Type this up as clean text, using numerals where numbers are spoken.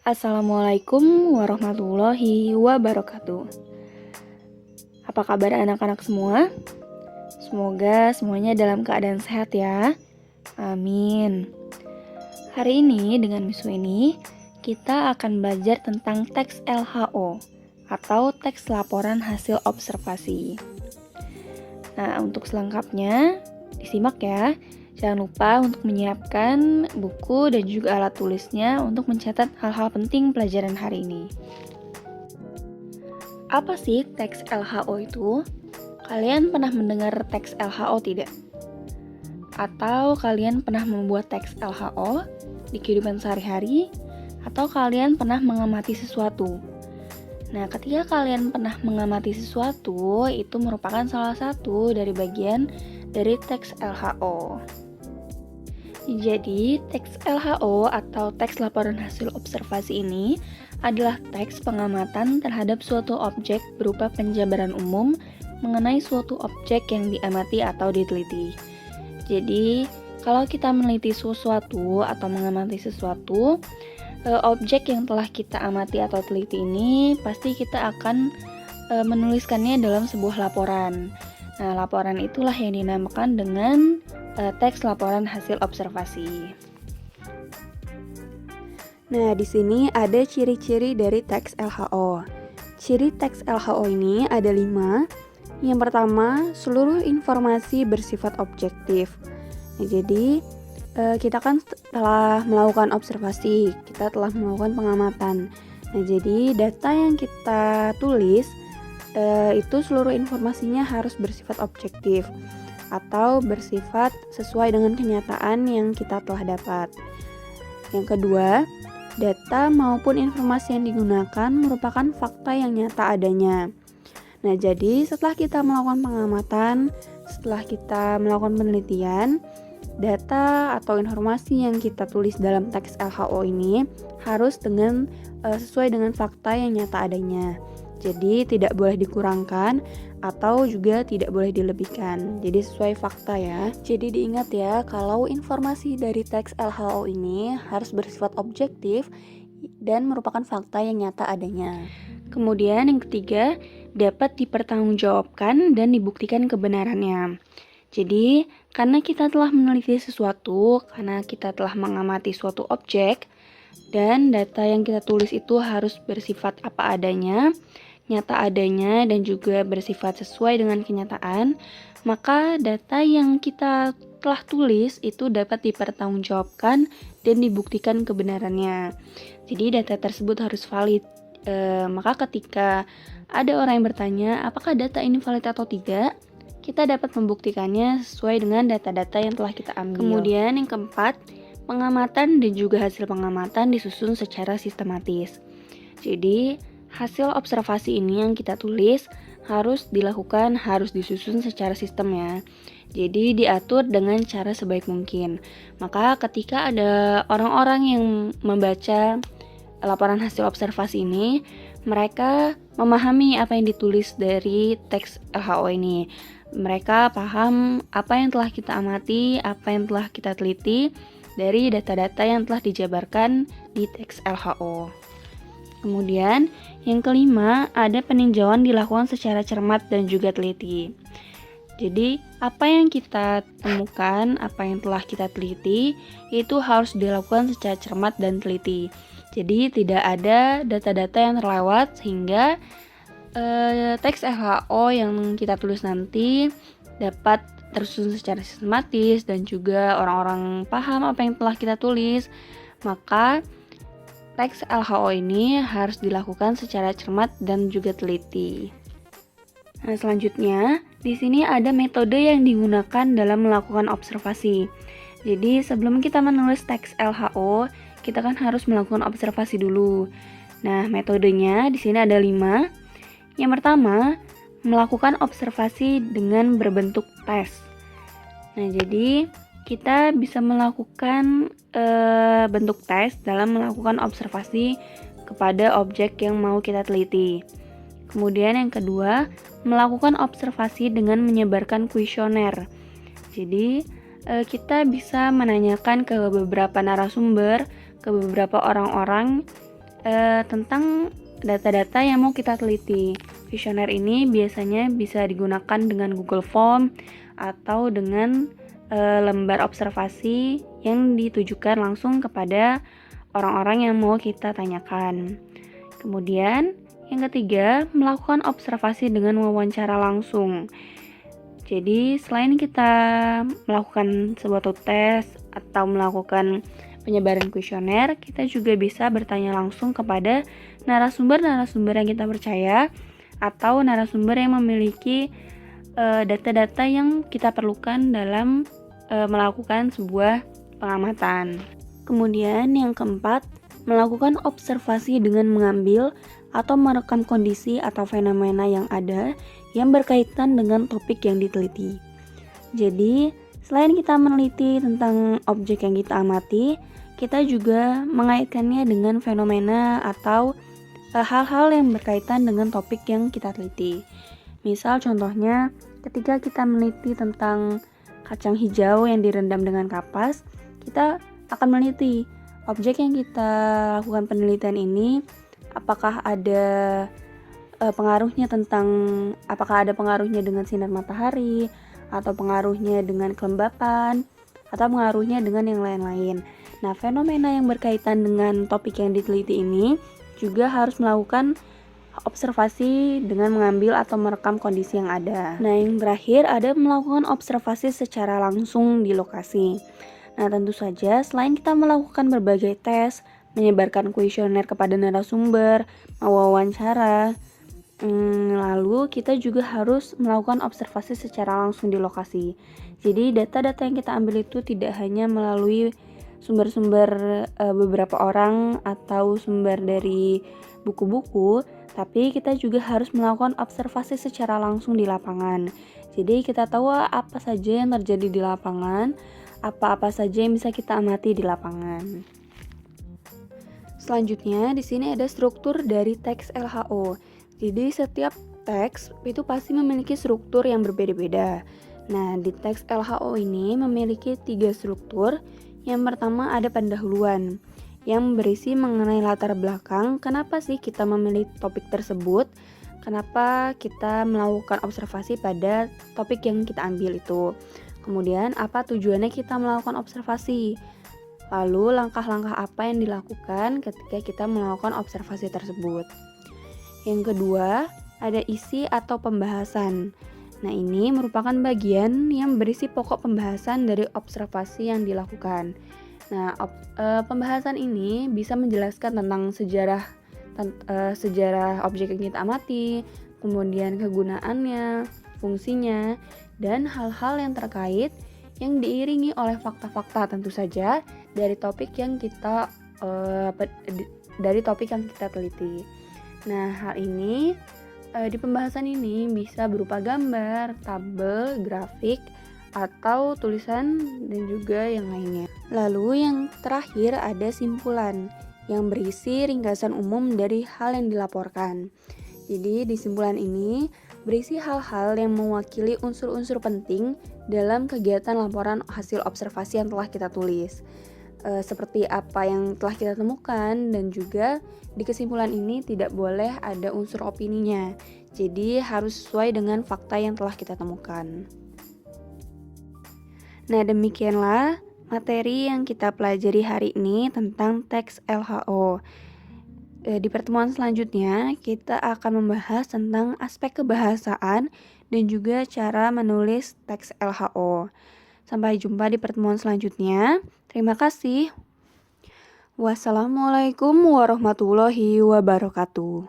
Assalamualaikum warahmatullahi wabarakatuh. Apa kabar anak-anak semua? Semoga semuanya dalam keadaan sehat ya. Amin. Hari ini dengan Miss Weni, kita akan belajar tentang teks LHO atau teks laporan hasil observasi. Nah, untuk selengkapnya disimak ya. Jangan lupa untuk menyiapkan buku dan juga alat tulisnya untuk mencatat hal-hal penting pelajaran hari ini. Apa sih teks LHO itu? Kalian pernah mendengar teks LHO tidak? Atau kalian pernah membuat teks LHO di kehidupan sehari-hari? Atau kalian pernah mengamati sesuatu? Nah, ketika kalian pernah mengamati sesuatu, itu merupakan salah satu dari bagian dari teks LHO. Jadi, teks LHO atau teks laporan hasil observasi ini adalah teks pengamatan terhadap suatu objek berupa penjabaran umum mengenai suatu objek yang diamati atau diteliti. Jadi, kalau kita meneliti sesuatu atau mengamati sesuatu, objek yang telah kita amati atau teliti ini pasti kita akan menuliskannya dalam sebuah laporan. Nah, laporan itulah yang dinamakan dengan teks laporan hasil observasi. Nah, di sini ada ciri-ciri dari teks LHO. Ciri teks LHO ini ada 5. Yang pertama, seluruh informasi bersifat objektif. Nah, jadi, kita kan telah melakukan observasi, kita telah melakukan pengamatan. Nah, jadi data yang kita tulis itu seluruh informasinya harus bersifat objektif atau bersifat sesuai dengan kenyataan yang kita telah dapat. Yang kedua, data maupun informasi yang digunakan merupakan fakta yang nyata adanya. Nah, jadi setelah kita melakukan pengamatan, setelah kita melakukan penelitian, data atau informasi yang kita tulis dalam teks LHO ini harus sesuai dengan fakta yang nyata adanya. Jadi tidak boleh dikurangkan atau juga tidak boleh dilebihkan. Jadi sesuai fakta ya. Jadi diingat ya, kalau informasi dari teks LHO ini harus bersifat objektif dan merupakan fakta yang nyata adanya. Kemudian yang ketiga, dapat dipertanggungjawabkan dan dibuktikan kebenarannya. Jadi, karena kita telah meneliti sesuatu, karena kita telah mengamati suatu objek, dan data yang kita tulis itu harus bersifat apa adanya, nyata adanya, dan juga bersifat sesuai dengan kenyataan, maka data yang kita telah tulis itu dapat dipertanggungjawabkan dan dibuktikan kebenarannya. Jadi data tersebut harus valid. Maka ketika ada orang yang bertanya apakah data ini valid atau tidak, kita dapat membuktikannya sesuai dengan data-data yang telah kita ambil. Kemudian yang keempat, pengamatan dan juga hasil pengamatan disusun secara sistematis. Jadi, hasil observasi ini yang kita tulis harus disusun secara sistem ya. Jadi diatur dengan cara sebaik mungkin. Maka ketika ada orang-orang yang membaca laporan hasil observasi ini, mereka memahami apa yang ditulis dari teks LHO ini. Mereka paham apa yang telah kita amati, apa yang telah kita teliti dari data-data yang telah dijabarkan di teks LHO. Kemudian, yang kelima, ada peninjauan dilakukan secara cermat dan juga teliti. Jadi, apa yang kita temukan, apa yang telah kita teliti, itu harus dilakukan secara cermat dan teliti. Jadi, tidak ada data-data yang terlewat sehingga teks LHO yang kita tulis nanti dapat tersusun secara sistematis dan juga orang-orang paham apa yang telah kita tulis. Maka teks LHO ini harus dilakukan secara cermat dan juga teliti. Nah, selanjutnya di sini ada metode yang digunakan dalam melakukan observasi. Jadi sebelum kita menulis teks LHO, kita kan harus melakukan observasi dulu. Nah, metodenya di sini ada 5. Yang pertama, melakukan observasi dengan berbentuk tes. Nah, jadi kita bisa melakukan bentuk tes dalam melakukan observasi kepada objek yang mau kita teliti. Kemudian yang kedua, melakukan observasi dengan menyebarkan kuesioner. Jadi, kita bisa menanyakan ke beberapa narasumber, ke beberapa orang-orang tentang data-data yang mau kita teliti. Kuesioner ini biasanya bisa digunakan dengan Google Form atau dengan lembar observasi yang ditujukan langsung kepada orang-orang yang mau kita tanyakan. Kemudian, yang ketiga, melakukan observasi dengan wawancara langsung. Jadi, selain kita melakukan sebuah tes atau melakukan penyebaran kuesioner, kita juga bisa bertanya langsung kepada narasumber-narasumber yang kita percaya atau narasumber yang memiliki data-data yang kita perlukan dalam melakukan sebuah pengamatan. Kemudian yang keempat, melakukan observasi dengan mengambil atau merekam kondisi atau fenomena yang ada yang berkaitan dengan topik yang diteliti. Jadi, selain kita meneliti tentang objek yang kita amati, kita juga mengaitkannya dengan fenomena atau hal-hal yang berkaitan dengan topik yang kita teliti. Misal contohnya, ketika kita meneliti tentang kacang hijau yang direndam dengan kapas, kita akan meneliti objek yang kita lakukan penelitian ini apakah ada pengaruhnya dengan sinar matahari, atau pengaruhnya dengan kelembapan, atau pengaruhnya dengan yang lain-lain. Nah, fenomena yang berkaitan dengan topik yang diteliti ini juga harus melakukan observasi dengan mengambil atau merekam kondisi yang ada. Nah, yang terakhir ada melakukan observasi secara langsung di lokasi. Nah, tentu saja selain kita melakukan berbagai tes, menyebarkan kuesioner kepada narasumber, mewawancara, lalu kita juga harus melakukan observasi secara langsung di lokasi. Jadi data-data yang kita ambil itu tidak hanya melalui sumber-sumber beberapa orang atau sumber dari buku-buku, tapi kita juga harus melakukan observasi secara langsung di lapangan. Jadi kita tahu apa saja yang terjadi di lapangan, apa-apa saja yang bisa kita amati di lapangan. Selanjutnya di sini ada struktur dari teks LHO. Jadi setiap teks itu pasti memiliki struktur yang berbeda-beda. Nah, di teks LHO ini memiliki 3 struktur. Yang pertama ada pendahuluan yang berisi mengenai latar belakang, kenapa sih kita memilih topik tersebut, kenapa kita melakukan observasi pada topik yang kita ambil itu. Kemudian apa tujuannya kita melakukan observasi, lalu langkah-langkah apa yang dilakukan ketika kita melakukan observasi tersebut. Yang kedua ada isi atau pembahasan. Nah, ini merupakan bagian yang berisi pokok pembahasan dari observasi yang dilakukan. Nah, pembahasan ini bisa menjelaskan tentang sejarah objek yang kita amati, kemudian kegunaannya, fungsinya, dan hal-hal yang terkait yang diiringi oleh fakta-fakta tentu saja dari topik yang kita teliti. Nah, hal ini di pembahasan ini bisa berupa gambar, tabel, grafik, atau tulisan dan juga yang lainnya. Lalu yang terakhir ada simpulan yang berisi ringkasan umum dari hal yang dilaporkan. Jadi di simpulan ini berisi hal-hal yang mewakili unsur-unsur penting dalam kegiatan laporan hasil observasi yang telah kita tulis. Seperti apa yang telah kita temukan, dan juga di kesimpulan ini tidak boleh ada unsur opininya. Jadi harus sesuai dengan fakta yang telah kita temukan. Nah, demikianlah materi yang kita pelajari hari ini tentang teks LHO. Di pertemuan selanjutnya, kita akan membahas tentang aspek kebahasaan dan juga cara menulis teks LHO. Sampai jumpa di pertemuan selanjutnya. Terima kasih. Wassalamualaikum warahmatullahi wabarakatuh.